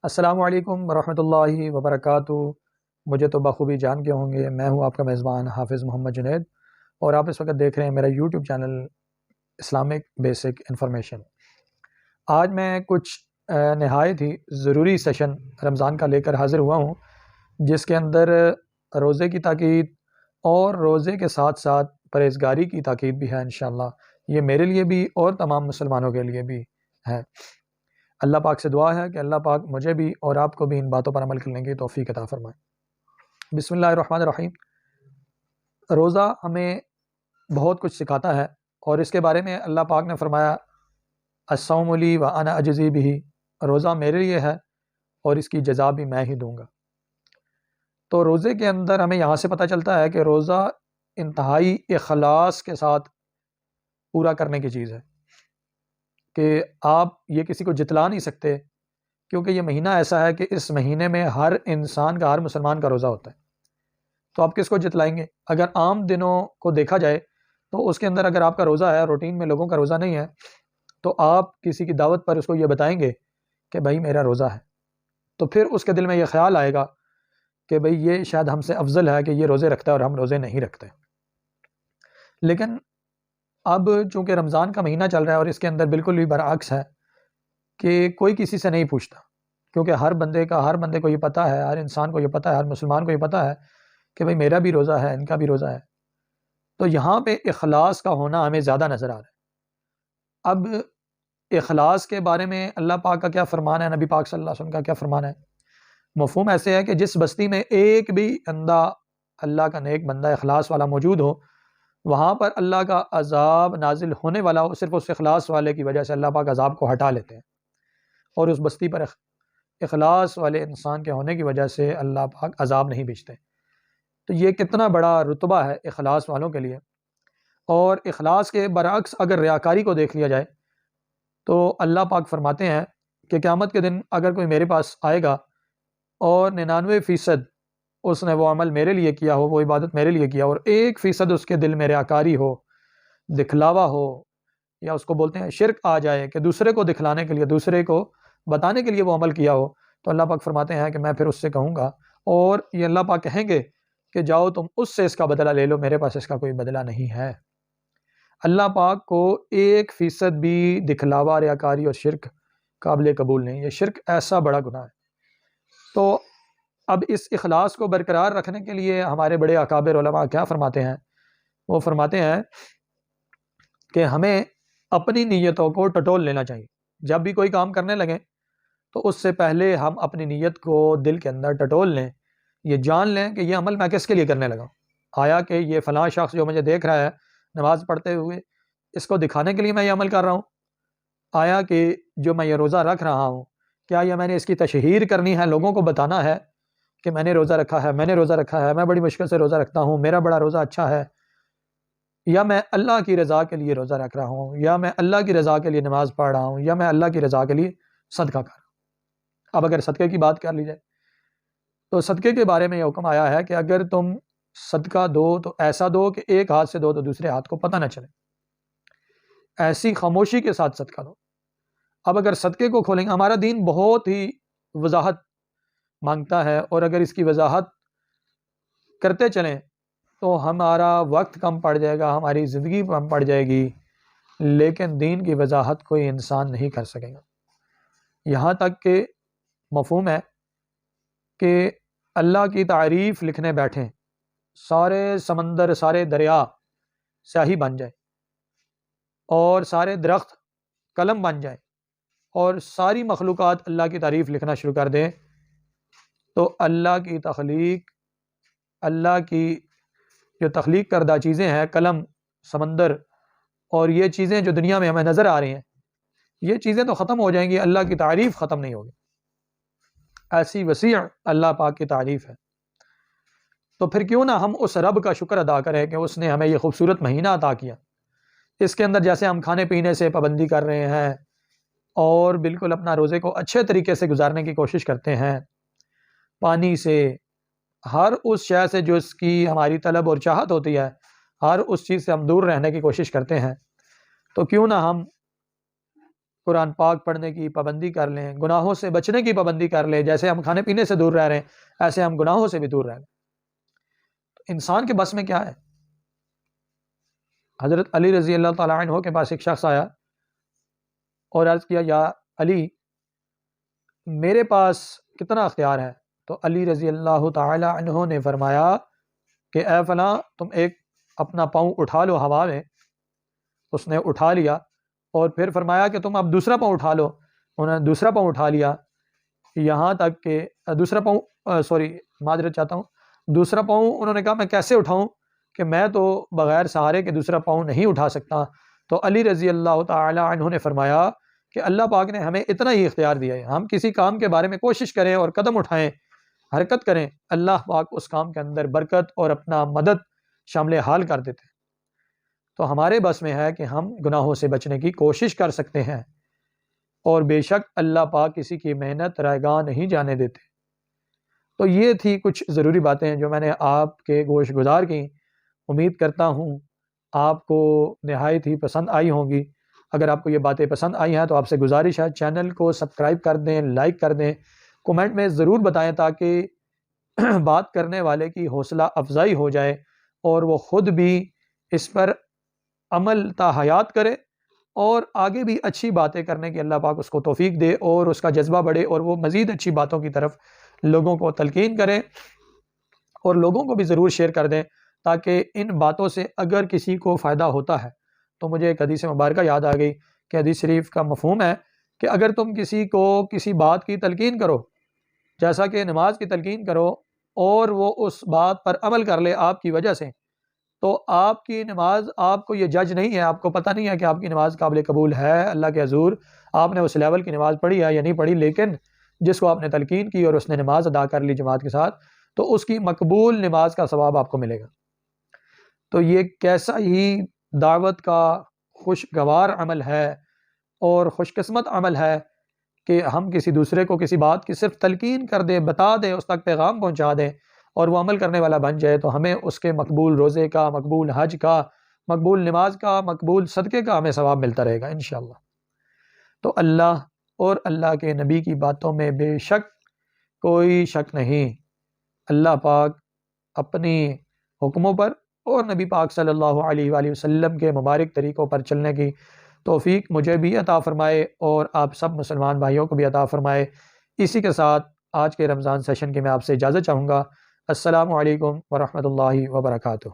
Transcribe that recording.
السلام علیکم ورحمۃ اللہ وبرکاتہ۔ مجھے تو بخوبی جان کے ہوں گے، میں ہوں آپ کا میزبان حافظ محمد جنید، اور آپ اس وقت دیکھ رہے ہیں میرا YouTube channel Islamic basic information. آج میں کچھ نہایت ہی ضروری سیشن رمضان کا لے کر حاضر ہوا ہوں، جس کے اندر روزے کی تاکید اور روزے کے ساتھ ساتھ پرہیزگاری کی تاکید بھی ہے انشاءاللہ۔ یہ میرے لیے بھی اور تمام مسلمانوں کے لیے بھی ہے۔ اللہ پاک سے دعا ہے کہ اللہ پاک مجھے بھی اور آپ کو بھی ان باتوں پر عمل کرنے کی توفیق عطا فرمائے۔ بسم اللہ الرحمن الرحیم۔ روزہ ہمیں بہت کچھ سکھاتا ہے، اور اس کے بارے میں اللہ پاک نے فرمایا الصوم لی وانا اجزی بہ، روزہ میرے لیے ہے اور اس کی جزا بھی میں ہی دوں گا۔ تو روزے کے اندر ہمیں یہاں سے پتہ چلتا ہے کہ روزہ انتہائی اخلاص کے ساتھ پورا کرنے کی چیز ہے، کہ آپ یہ کسی کو جتلا نہیں سکتے، کیونکہ یہ مہینہ ایسا ہے کہ اس مہینے میں ہر انسان کا، ہر مسلمان کا روزہ ہوتا ہے۔ تو آپ کس کو جتلائیں گے؟ اگر عام دنوں کو دیکھا جائے تو اس کے اندر اگر آپ کا روزہ ہے، روٹین میں لوگوں کا روزہ نہیں ہے، تو آپ کسی کی دعوت پر اس کو یہ بتائیں گے کہ بھائی میرا روزہ ہے، تو پھر اس کے دل میں یہ خیال آئے گا کہ بھئی یہ شاید ہم سے افضل ہے کہ یہ روزے رکھتا ہے اور ہم روزے نہیں رکھتے۔ لیکن اب چونکہ رمضان کا مہینہ چل رہا ہے اور اس کے اندر بالکل بھی برعکس ہے کہ کوئی کسی سے نہیں پوچھتا، کیونکہ ہر بندے کو یہ پتہ ہے، ہر انسان کو یہ پتہ ہے، ہر مسلمان کو یہ پتہ ہے کہ بھئی میرا بھی روزہ ہے، ان کا بھی روزہ ہے۔ تو یہاں پہ اخلاص کا ہونا ہمیں زیادہ نظر آ رہا ہے۔ اب اخلاص کے بارے میں اللہ پاک کا کیا فرمان ہے، نبی پاک صلی اللہ علیہ وسلم کا کیا فرمان ہے؟ مفہوم ایسے ہے کہ جس بستی میں ایک بھی بندہ، اللہ کا نیک بندہ اخلاص والا موجود ہو، وہاں پر اللہ کا عذاب نازل ہونے والا ہو، صرف اس اخلاص والے کی وجہ سے اللہ پاک عذاب کو ہٹا لیتے ہیں، اور اس بستی پر اخلاص والے انسان کے ہونے کی وجہ سے اللہ پاک عذاب نہیں بھیجتے۔ تو یہ کتنا بڑا رتبہ ہے اخلاص والوں کے لیے۔ اور اخلاص کے برعکس اگر ریاکاری کو دیکھ لیا جائے تو اللہ پاک فرماتے ہیں کہ قیامت کے دن اگر کوئی میرے پاس آئے گا اور 99% اس نے وہ عمل میرے لیے کیا ہو، وہ عبادت میرے لیے کیا، اور 1% اس کے دل میں ریاکاری ہو، دکھلاوا ہو، یا اس کو بولتے ہیں شرک آ جائے کہ دوسرے کو دکھلانے کے لیے، دوسرے کو بتانے کے لیے وہ عمل کیا ہو، تو اللہ پاک فرماتے ہیں کہ میں پھر اس سے کہوں گا، اور یہ اللہ پاک کہیں گے کہ جاؤ تم اس سے اس کا بدلہ لے لو، میرے پاس اس کا کوئی بدلہ نہیں ہے۔ اللہ پاک کو 1% بھی دکھلاوا، ریاکاری اور شرک قابل قبول نہیں۔ یہ شرک ایسا بڑا گناہ ہے۔ تو اب اس اخلاص کو برقرار رکھنے کے لیے ہمارے بڑے اکابر علماء کیا فرماتے ہیں؟ وہ فرماتے ہیں کہ ہمیں اپنی نیتوں کو ٹٹول لینا چاہیے۔ جب بھی کوئی کام کرنے لگیں تو اس سے پہلے ہم اپنی نیت کو دل کے اندر ٹٹول لیں، یہ جان لیں کہ یہ عمل میں کس کے لیے کرنے لگا ہوں۔ آیا کہ یہ فلاں شخص جو مجھے دیکھ رہا ہے نماز پڑھتے ہوئے، اس کو دکھانے کے لیے میں یہ عمل کر رہا ہوں؟ آیا کہ جو میں یہ روزہ رکھ رہا ہوں، کیا یہ میں نے اس کی تشہیر کرنی ہے، لوگوں کو بتانا ہے کہ میں نے روزہ رکھا ہے، میں نے روزہ رکھا ہے، میں بڑی مشکل سے روزہ رکھتا ہوں، میرا بڑا روزہ اچھا ہے؟ یا میں اللہ کی رضا کے لیے روزہ رکھ رہا ہوں، یا میں اللہ کی رضا کے لیے نماز پڑھ رہا ہوں، یا میں اللہ کی رضا کے لیے صدقہ کر رہا ہوں؟ اب اگر صدقے کی بات کر لی جائے تو صدقے کے بارے میں یہ حکم آیا ہے کہ اگر تم صدقہ دو تو ایسا دو کہ ایک ہاتھ سے دو تو دوسرے ہاتھ کو پتہ نہ چلے، ایسی خاموشی کے ساتھ صدقہ دو۔ اب اگر صدقے کو کھولیں گے، ہمارا دین بہت ہی وضاحت مانگتا ہے، اور اگر اس کی وضاحت کرتے چلیں تو ہمارا وقت کم پڑ جائے گا، ہماری زندگی کم پڑ جائے گی، لیکن دین کی وضاحت کوئی انسان نہیں کر سکے گا۔ یہاں تک کہ مفہوم ہے کہ اللہ کی تعریف لکھنے بیٹھیں، سارے سمندر، سارے دریا سیاہی بن جائے، اور سارے درخت قلم بن جائے، اور ساری مخلوقات اللہ کی تعریف لکھنا شروع کر دیں، تو اللہ کی تخلیق، اللہ کی جو تخلیق کردہ چیزیں ہیں، قلم، سمندر، اور یہ چیزیں جو دنیا میں ہمیں نظر آ رہی ہیں، یہ چیزیں تو ختم ہو جائیں گی، اللہ کی تعریف ختم نہیں ہوگی۔ ایسی وسیع اللہ پاک کی تعریف ہے۔ تو پھر کیوں نہ ہم اس رب کا شکر ادا کریں کہ اس نے ہمیں یہ خوبصورت مہینہ عطا کیا۔ اس کے اندر جیسے ہم کھانے پینے سے پابندی کر رہے ہیں، اور بالکل اپنا روزے کو اچھے طریقے سے گزارنے کی کوشش کرتے ہیں، پانی سے، ہر اس شے سے جو اس کی ہماری طلب اور چاہت ہوتی ہے، ہر اس چیز سے ہم دور رہنے کی کوشش کرتے ہیں، تو کیوں نہ ہم قرآن پاک پڑھنے کی پابندی کر لیں، گناہوں سے بچنے کی پابندی کر لیں، جیسے ہم کھانے پینے سے دور رہ رہے ہیں ایسے ہم گناہوں سے بھی دور رہ لیں۔ انسان کے بس میں کیا ہے؟ حضرت علی رضی اللہ تعالیٰ عنہ کے پاس ایک شخص آیا اور عرض کیا، یا علی میرے پاس کتنا اختیار ہے؟ تو علی رضی اللہ تعالیٰ عنہ نے فرمایا کہ اے فلاں، تم ایک اپنا پاؤں اٹھا لو ہوا میں۔ اس نے اٹھا لیا اور پھر فرمایا کہ تم اب دوسرا پاؤں اٹھا لو۔ انہوں نے دوسرا پاؤں اٹھا لیا، یہاں تک کہ دوسرا پاؤں معذرت چاہتا ہوں، دوسرا پاؤں انہوں نے کہا میں کیسے اٹھاؤں کہ میں تو بغیر سہارے کے دوسرا پاؤں نہیں اٹھا سکتا۔ تو علی رضی اللہ تعالی عنہ نے فرمایا کہ اللہ پاک نے ہمیں اتنا ہی اختیار دیا ہے، ہم کسی کام کے بارے میں کوشش کریں اور قدم اٹھائیں، حرکت کریں، اللہ پاک اس کام کے اندر برکت اور اپنا مدد شامل حال کر دیتے ہیں۔ تو ہمارے بس میں ہے کہ ہم گناہوں سے بچنے کی کوشش کر سکتے ہیں، اور بے شک اللہ پاک کسی کی محنت رائیگاں نہیں جانے دیتے۔ تو یہ تھی کچھ ضروری باتیں جو میں نے آپ کے گوش گزار کی، امید کرتا ہوں آپ کو نہایت ہی پسند آئی ہوں گی۔ اگر آپ کو یہ باتیں پسند آئی ہیں تو آپ سے گزارش ہے چینل کو سبسکرائب کر دیں، لائک کر دیں، کومنٹ میں ضرور بتائیں تاکہ بات کرنے والے کی حوصلہ افزائی ہو جائے اور وہ خود بھی اس پر عمل تا حیات کرے اور آگے بھی اچھی باتیں کرنے کی اللہ پاک اس کو توفیق دے اور اس کا جذبہ بڑھے اور وہ مزید اچھی باتوں کی طرف لوگوں کو تلقین کریں اور لوگوں کو بھی ضرور شیئر کر دیں تاکہ ان باتوں سے اگر کسی کو فائدہ ہوتا ہے تو مجھے ایک حدیث مبارکہ یاد آ گئی کہ حدیث شریف کا مفہوم ہے کہ اگر تم کسی کو کسی بات کی تلقین کرو، جیسا کہ نماز کی تلقین کرو، اور وہ اس بات پر عمل کر لے آپ کی وجہ سے، تو آپ کی نماز، آپ کو یہ جج نہیں ہے، آپ کو پتہ نہیں ہے کہ آپ کی نماز قابل قبول ہے اللہ کے حضور، آپ نے اس لیول کی نماز پڑھی ہے یا نہیں پڑھی، لیکن جس کو آپ نے تلقین کی اور اس نے نماز ادا کر لی جماعت کے ساتھ، تو اس کی مقبول نماز کا ثواب آپ کو ملے گا۔ تو یہ کیسا ہی دعوت کا خوشگوار عمل ہے اور خوش قسمت عمل ہے کہ ہم کسی دوسرے کو کسی بات کی صرف تلقین کر دیں، بتا دیں، اس تک پیغام پہنچا دیں اور وہ عمل کرنے والا بن جائے، تو ہمیں اس کے مقبول روزے کا، مقبول حج کا، مقبول نماز کا، مقبول صدقے کا ہمیں ثواب ملتا رہے گا انشاءاللہ۔ تو اللہ اور اللہ کے نبی کی باتوں میں بے شک کوئی شک نہیں، اللہ پاک اپنی حکموں پر اور نبی پاک صلی اللہ علیہ وآلہ وسلم کے مبارک طریقوں پر چلنے کی توفیق مجھے بھی عطا فرمائے اور آپ سب مسلمان بھائیوں کو بھی عطا فرمائے۔ اسی کے ساتھ آج کے رمضان سیشن کی میں آپ سے اجازت چاہوں گا۔ السلام علیکم ورحمۃ اللہ وبرکاتہ۔